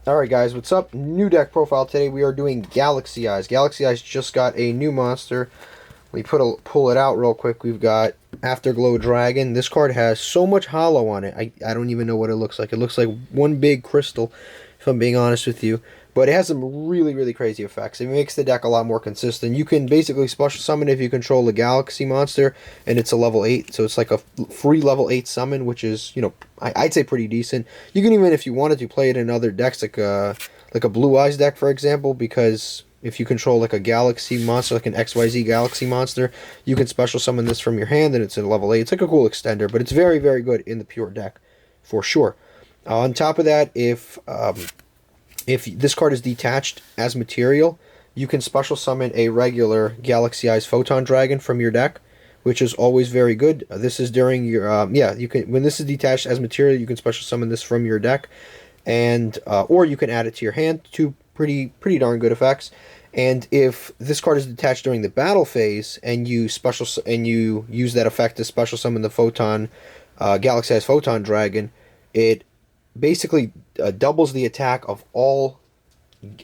Alright guys, what's up? New deck profile today. We are doing Galxy Eyes. Galxy Eyes just got a new monster. We pull it out real quick. We've got Afterglow Dragon. This card has so much hollow on it. I don't even know what it looks like. It looks like one big crystal, if I'm being honest with you. But it has some really, really crazy effects. It makes the deck a lot more consistent. You can basically special summon if you control a Galaxy monster, and it's a level 8. So it's like a free level 8 summon, which is, you know, I'd say pretty decent. You can even, if you wanted to, play it in other decks, like a Blue Eyes deck, for example, because if you control like a Galaxy monster, like an XYZ Galaxy monster, you can special summon this from your hand, and it's a level 8. It's like a cool extender, but it's very, very good in the pure deck, for sure. On top of that, if this card is detached as material, you can special summon a regular Galxy Eyes Photon Dragon from your deck, which is always very good. This is during your you can, when this is detached as material, you can special summon this from your deck, and or you can add it to your hand. Two pretty darn good effects. And if this card is detached during the battle phase, and you use that effect to special summon the Photon Galxy Eyes Photon Dragon, it basically doubles the attack of all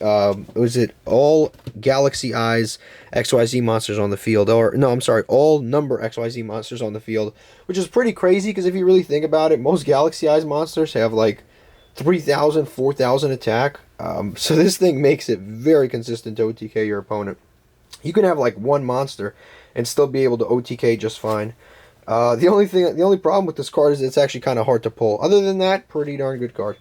all Galxy Eyes XYZ monsters on the field, or no, I'm sorry, all number XYZ monsters on the field, which is pretty crazy because if you really think about it, most Galxy Eyes monsters have like 3,000, 4,000 attack. So this thing makes it very consistent to OTK your opponent. You can have like one monster and still be able to OTK just fine. The only problem with this card is it's actually kind of hard to pull. Other than that, pretty darn good card.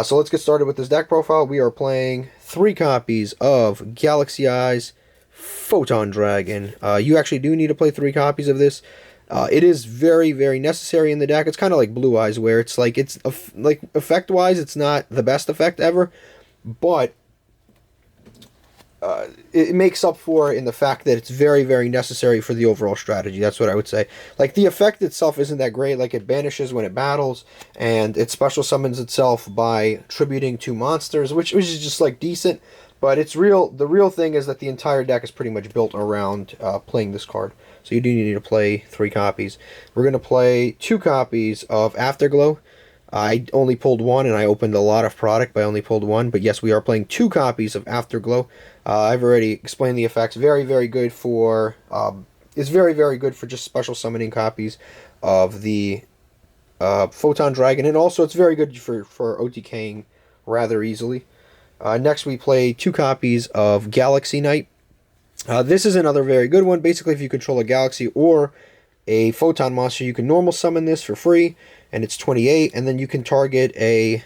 So let's get started with this deck profile. We are playing 3 copies of Galxy Eyes Photon Dragon. You actually do need to play 3 copies of this. It is very, very necessary in the deck. It's kind of like Blue Eyes, where it's like effect-wise, it's not the best effect ever, but it makes up for it in the fact that it's very, very necessary for the overall strategy. That's what I would say. Like, the effect itself isn't that great. Like, it banishes when it battles, and it special summons itself by tributing 2 monsters, which is just, like, decent. But it's real. The real thing is that the entire deck is pretty much built around playing this card. So you do need to play 3 copies. We're going to play 2 copies of Afterglow. I only pulled 1, and I opened a lot of product, but I only pulled 1. But yes, we are playing 2 copies of Afterglow. I've already explained the effects. Very, very good for... it's very, very good for just special summoning copies of the Photon Dragon. And also, it's very good for OTKing rather easily. Next, we play 2 copies of Galaxy Knight. This is another very good one. Basically, if you control a Galaxy or a Photon monster, you can normal summon this for free, and it's 28, and then you can target a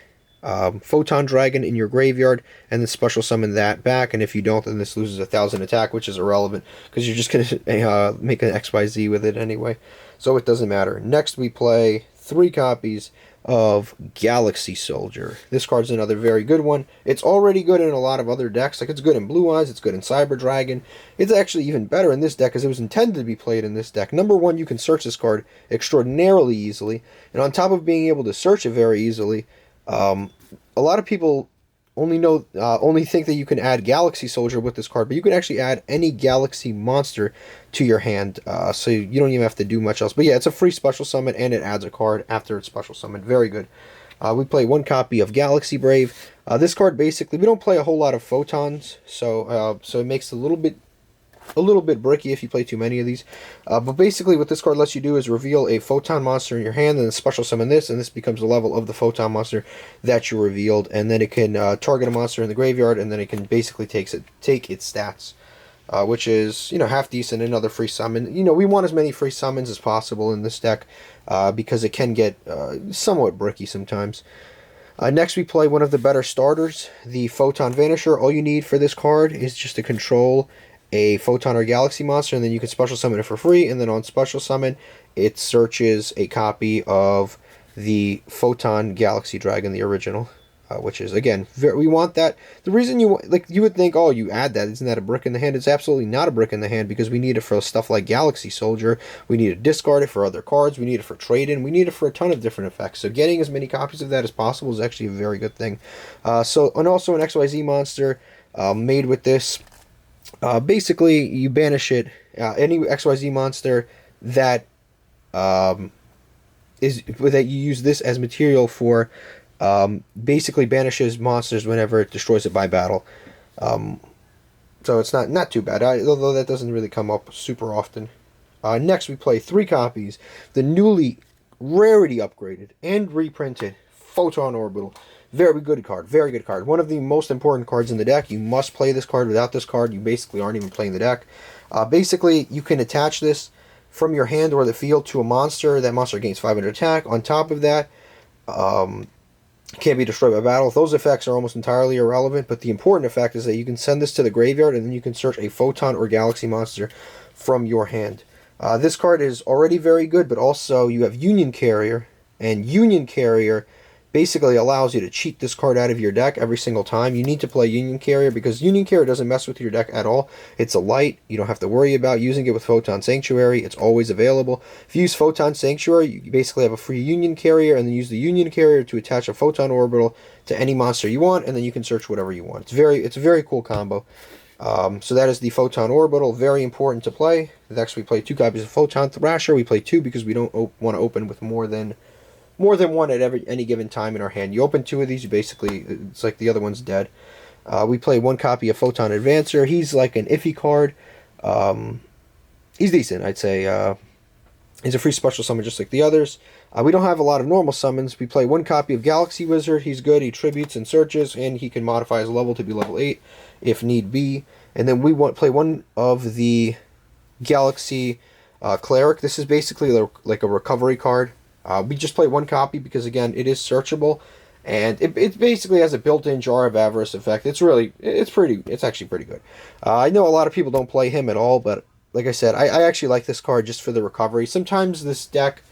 Photon Dragon in your graveyard, and then special summon that back, and if you don't, then this loses 1,000 attack, which is irrelevant, because you're just going to make an XYZ with it anyway, so it doesn't matter. Next, we play 3 copies of Galaxy Soldier. This card's another very good one. It's already good in a lot of other decks. Like, it's good in Blue Eyes, it's good in Cyber Dragon. It's actually even better in this deck because it was intended to be played in this deck. Number 1, you can search this card extraordinarily easily, and on top of being able to search it very easily, a lot of people only think that you can add Galaxy Soldier with this card, but you can actually add any Galaxy monster to your hand, so you don't even have to do much else. But yeah, it's a free special summon, and it adds a card after it's special summoned. Very good. We play 1 copy of Galaxy Brave. This card, basically, we don't play a whole lot of photons, so it makes it a little bit bricky if you play too many of these. But basically what this card lets you do is reveal a Photon monster in your hand, and then special summon this, and this becomes the level of the Photon monster that you revealed. And then it can target a monster in the graveyard, and then it can basically take its stats, which is, you know, half decent. Another free summon. You know, we want as many free summons as possible in this deck, because it can get somewhat bricky sometimes. Next, we play one of the better starters, the Photon Vanisher. All you need for this card is just to control a Photon or Galaxy monster, and then you can special summon it for free, and then on special summon, it searches a copy of the Photon Galaxy Dragon, the original, which is, again, we want that. The reason you would think, oh, you add that, isn't that a brick in the hand? It's absolutely not a brick in the hand, because we need it for stuff like Galaxy Soldier, we need to discard it for other cards, we need it for trade-in, we need it for a ton of different effects, so getting as many copies of that as possible is actually a very good thing. And also an XYZ monster made with this. Basically, you banish it. Any XYZ monster that you use this as material for Basically banishes monsters whenever it destroys it by battle. So it's not too bad, although that doesn't really come up super often. Next, we play 3 copies. The newly rarity upgraded and reprinted Photon Orbital. Very good card. Very good card. One of the most important cards in the deck. You must play this card. Without this card, you basically aren't even playing the deck. Basically, you can attach this from your hand or the field to a monster. That monster gains 500 attack. On top of that, can't be destroyed by battle. Those effects are almost entirely irrelevant, but the important effect is that you can send this to the graveyard and then you can search a Photon or Galaxy monster from your hand. This card is already very good, but also you have Union Carrier, and Union Carrier basically allows you to cheat this card out of your deck every single time. You need to play Union Carrier because Union Carrier doesn't mess with your deck at all. It's a light. You don't have to worry about using it with Photon Sanctuary. It's always available. If you use Photon Sanctuary, you basically have a free Union Carrier, and then use the Union Carrier to attach a Photon Orbital to any monster you want, and then you can search whatever you want. It's a very cool combo. So that is the Photon Orbital. Very important to play. Next, we play 2 copies of Photon Thrasher. We play 2 because we don't want to open with more than one at any given time in our hand. You open 2 of these, you basically, it's like the other one's dead. We play 1 copy of Photon Advancer. He's like an iffy card. He's decent, I'd say. He's a free special summon just like the others. We don't have a lot of normal summons. We play 1 copy of Galaxy Wizard. He's good. He tributes and searches, and he can modify his level to be level 8 if need be. And then we play 1 of the Galaxy Cleric. This is basically like a recovery card. We just play 1 copy because, again, it is searchable, and it basically has a built-in Jar of Avarice effect. It's actually pretty good. I know a lot of people don't play him at all, but like I said, I actually like this card just for the recovery. Sometimes this deck,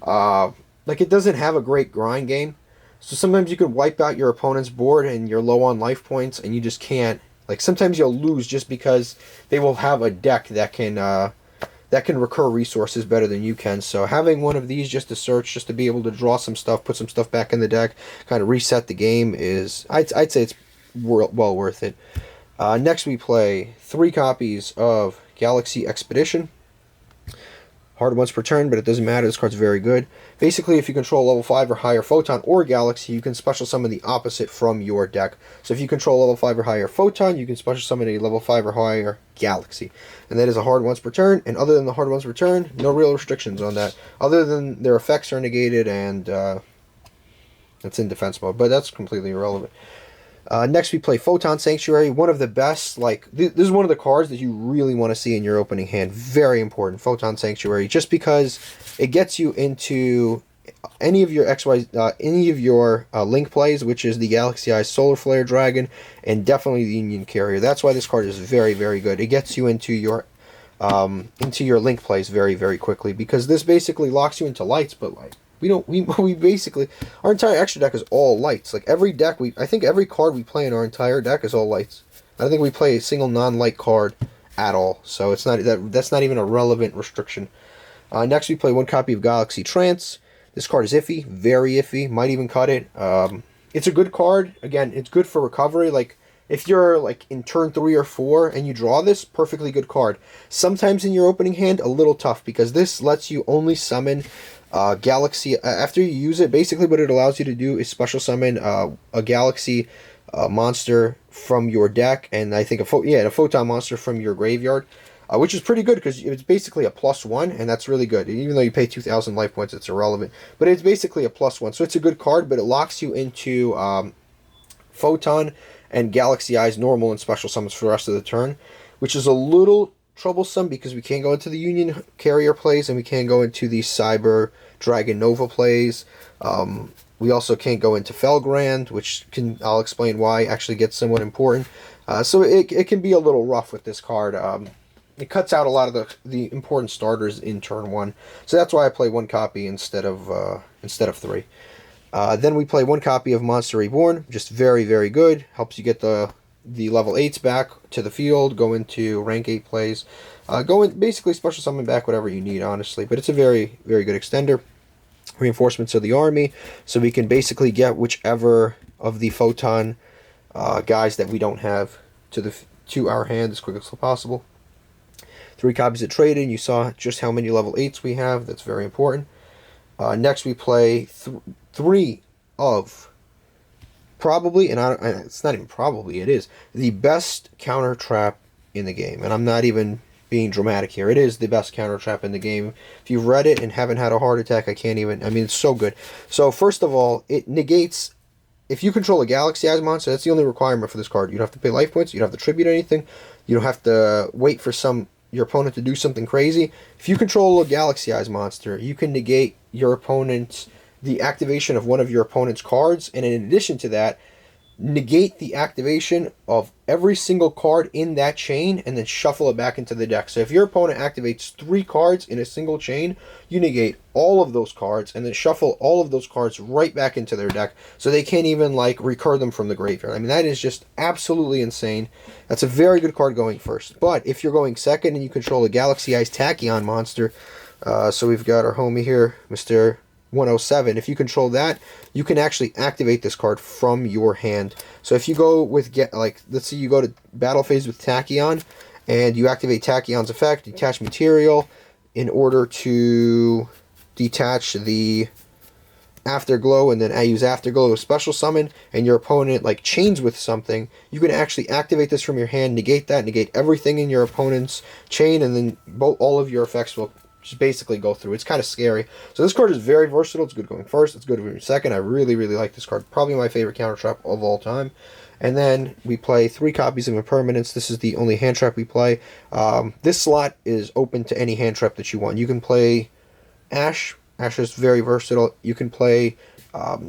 it doesn't have a great grind game, so sometimes you can wipe out your opponent's board and you're low on life points, and you just can't. Like, sometimes you'll lose just because they will have a deck that can recur resources better than you can. So having 1 of these just to search, just to be able to draw some stuff, put some stuff back in the deck, kind of reset the game is, I'd say it's well worth it. Next we play 3 copies of Galaxy Expedition. Hard once per turn, but it doesn't matter. This card's very good. Basically, if you control level 5 or higher Photon or Galaxy, you can special summon the opposite from your deck. So if you control level 5 or higher Photon, you can special summon a level 5 or higher Galaxy. And that is a hard once per turn, and other than the hard once per turn, no real restrictions on that. Other than their effects are negated, and it's in defense mode, but that's completely irrelevant. Next we play Photon Sanctuary, one of the best, this is one of the cards that you really want to see in your opening hand. Very important, Photon Sanctuary, just because it gets you into any of your Link plays, which is the Galxy Eyes Solar Flare Dragon, and definitely the Union Carrier. That's why this card is very, very good. It gets you into your Link plays very, very quickly, because this basically locks you into lights, but we basically, our entire extra deck is all lights. Like, every deck, I think every card we play in our entire deck is all lights. I don't think we play a single non-light card at all, so it's that's not even a relevant restriction. Next we play 1 copy of Galaxy Trance. This card is iffy, very iffy, might even cut it. It's a good card. Again, it's good for recovery. Like, if you're in turn 3 or 4 and you draw this, perfectly good card. Sometimes in your opening hand, a little tough, because this lets you only summon Galaxy. After you use it, basically what it allows you to do is special summon a Galaxy monster from your deck, and I think a Photon monster from your graveyard, which is pretty good because it's basically a +1, and that's really good. Even though you pay 2,000 life points, it's irrelevant, but it's basically a +1, so it's a good card. But it locks you into Photon and Galaxy Eyes normal and special summons for the rest of the turn, which is a little troublesome because we can't go into the Union Carrier plays, and we can't go into the Cyber Dragon Nova plays. We also can't go into Felgrand, which I'll explain why, actually gets somewhat important. So it can be a little rough with this card. It cuts out a lot of the important starters in turn 1. So that's why I play 1 copy instead of 3. Then we play 1 copy of Monster Reborn. Just very, very good. Helps you get the level 8s back to the field, go into rank 8 plays. Basically special summon back whatever you need, honestly. But it's a very, very good extender. Reinforcements of the army, so we can basically get whichever of the Photon guys that we don't have to our hand as quick as possible. 3 copies of Trade-In. You saw just how many level 8s we have. That's very important. Next we play 3 of probably, and it's not even probably, it is the best counter trap in the game. And I'm not even being dramatic here. It is the best counter trap in the game. If you've read it and haven't had a heart attack, I mean, it's so good. So first of all, it negates, if you control a Galxy Eyes monster, that's the only requirement for this card. You don't have to pay life points, you don't have to tribute anything, you don't have to wait for your opponent to do something crazy. If you control a Galxy Eyes monster, you can negate the activation of one of your opponent's cards, and in addition to that, negate the activation of every single card in that chain and then shuffle it back into the deck. So if your opponent activates 3 cards in a single chain, you negate all of those cards and then shuffle all of those cards right back into their deck, so they can't even like recur them from the graveyard. I mean, that is just absolutely insane. That's a very good card going first. But if you're going second and you control a Galxy Eyes Tachyon monster, so we've got our homie here, Mr. 107. If you control that, you can actually activate this card from your hand. So if you go with, let's say you go to battle phase with Tachyon, and you activate Tachyon's effect, detach material, in order to detach the Afterglow, and then I use Afterglow to special summon, and your opponent like chains with something, you can actually activate this from your hand, negate that, negate everything in your opponent's chain, and then all of your effects will just basically go through. It's kind of scary. So this card is very versatile. It's good going first. It's good going second. I really, really like this card. Probably my favorite counter trap of all time. And then we play 3 copies of Impermanence. This is the only hand trap we play. This slot is open to any hand trap that you want. You can play Ash. Ash is very versatile. You can play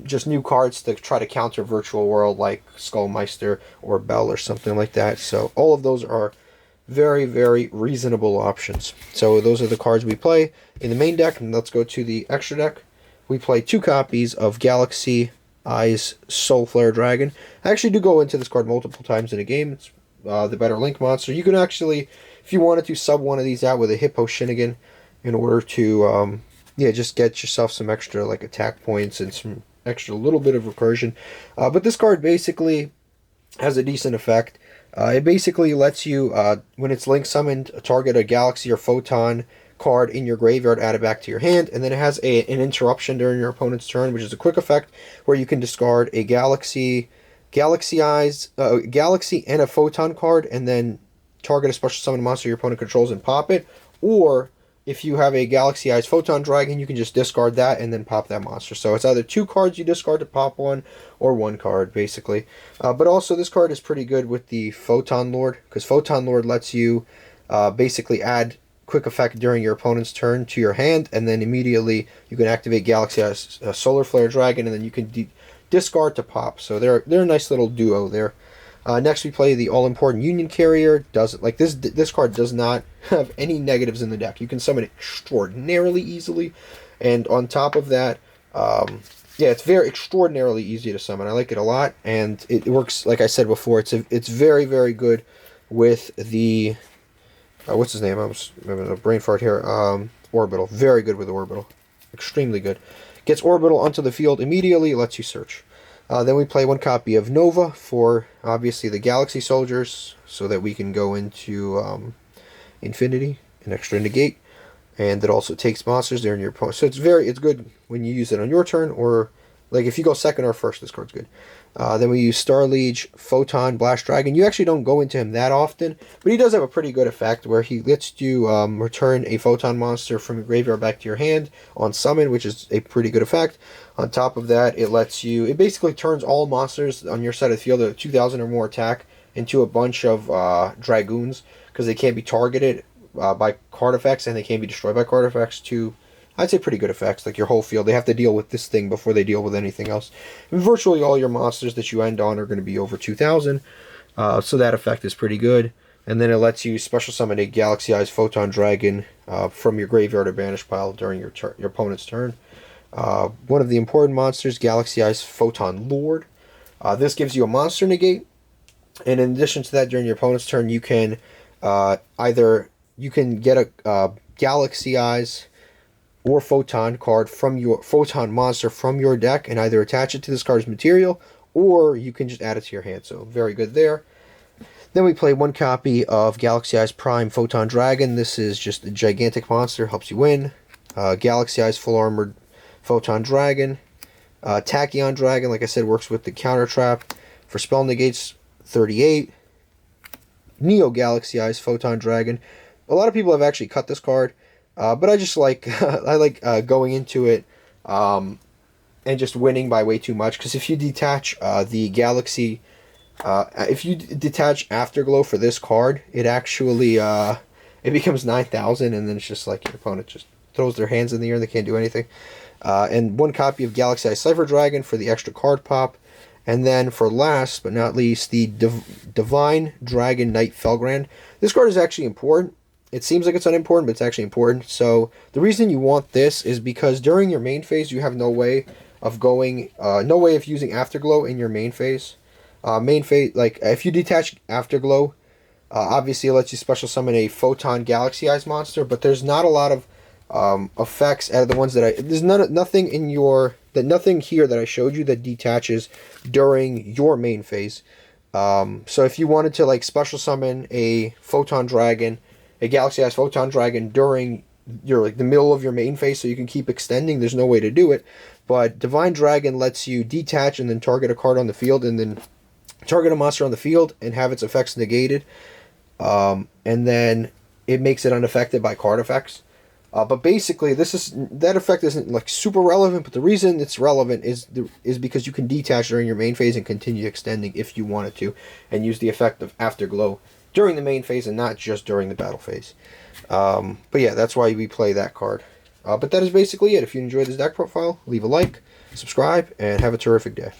just new cards to try to counter Virtual World, like Skullmeister or Bell or something like that. So all of those are very, very reasonable options. So those are the cards we play in the main deck. And let's go to the extra deck. We play 2 copies of Galxy Eyes Soul Flare Dragon. I actually do go into this card multiple times in a game. It's the better Link monster. You can actually, if you wanted to, sub one of these out with a Hippo Shinigami in order to just get yourself some extra like attack points and some extra little bit of recursion. But this card basically has a decent effect. It basically lets you, when it's Link summoned, target a Galxy or Photon card in your graveyard, add it back to your hand, and then it has an interruption during your opponent's turn, which is a quick effect where you can discard a Galxy Eyes, Galxy and a Photon card, and then target a special summon monster your opponent controls and pop it. Or if you have a Galxy Eyes Photon Dragon, you can just discard that and then pop that monster. So it's either 2 cards you discard to pop one, or 1 card, basically. But also, this card is pretty good with the Photon Lord, because Photon Lord lets you basically add quick effect during your opponent's turn to your hand, and then immediately you can activate Galxy Eyes Solar Flare Dragon, and then you can discard to pop. So they're a nice little duo there. Next we play the all-important Union Carrier. This card does not have any negatives in the deck. You can summon it extraordinarily easily, and on top of that, it's very extraordinarily easy to summon. I like it a lot, and it works, like I said before, it's very, very good with the what's his name? I'm having a brain fart here. Orbital. Very good with Orbital. Extremely good. Gets Orbital onto the field immediately, lets you search. Then we play 1 copy of Nova for, obviously, the Galaxy Soldiers, so that we can go into Infinity, an extra negate, and it also takes monsters during your opponent. So it's good when you use it on your turn, or like if you go second or first, this card's good. Then we use Star Liege, Photon, Blast Dragon. You actually don't go into him that often, but he does have a pretty good effect where he lets you return a Photon monster from your graveyard back to your hand on summon, which is a pretty good effect. On top of that, it basically turns all monsters on your side of the field at 2,000 or more attack into a bunch of Dragoons, because they can't be targeted by card effects, and they can't be destroyed by card effects, to, I'd say, pretty good effects. Like your whole field, they have to deal with this thing before they deal with anything else. And virtually all your monsters that you end on are going to be over 2,000, so that effect is pretty good. And then it lets you special summon a Galxy Eyes Photon Dragon from your graveyard or banish pile during your opponent's turn. One of the important monsters, Galxy Eyes Photon Lord. This gives you a monster negate, and in addition to that, during your opponent's turn, you can get a Galxy Eyes or Photon card from your Photon monster from your deck, and either attach it to this card's material, or you can just add it to your hand. So very good there. Then we play 1 copy of Galxy Eyes Prime Photon Dragon. This is just a gigantic monster, helps you win. Galxy Eyes Full Armored Photon Dragon. Tachyon Dragon, like I said, works with the counter trap. For spell negates, 38. Neo Galxy Eyes, Photon Dragon. A lot of people have actually cut this card, but I just like I like going into it and just winning by way too much. Because if you detach the Galaxy, if you detach Afterglow for this card, it actually it becomes 9,000, and then it's just like your opponent just throws their hands in the air and they can't do anything. And one copy of Galxy Eyes Cypher Dragon for the extra card pop. And then for last but not least, the Divine Dragon Knight Felgrand. This card is actually important. It seems like it's unimportant, but it's actually important. So the reason you want this is because during your main phase, you have no way of going, no way of using Afterglow in your main phase. Like if you detach Afterglow, obviously it lets you special summon a Photon Galxy Eyes monster, but there's not a lot of effects out of the ones that there's nothing here that I showed you that detaches during your main phase. So if you wanted to like special summon a Photon Dragon, a Galxy Eyes Photon Dragon during your the middle of your main phase, so you can keep extending, there's no way to do it. But Divine Dragon lets you detach and then target a card on the field, and then target a monster on the field and have its effects negated, and then it makes it unaffected by card effects. But basically, that effect isn't like super relevant. But the reason it's relevant is because you can detach during your main phase and continue extending if you wanted to, and use the effect of Afterglow during the main phase and not just during the battle phase. But yeah, that's why we play that card. But that is basically it. If you enjoyed this deck profile, leave a like, subscribe, and have a terrific day.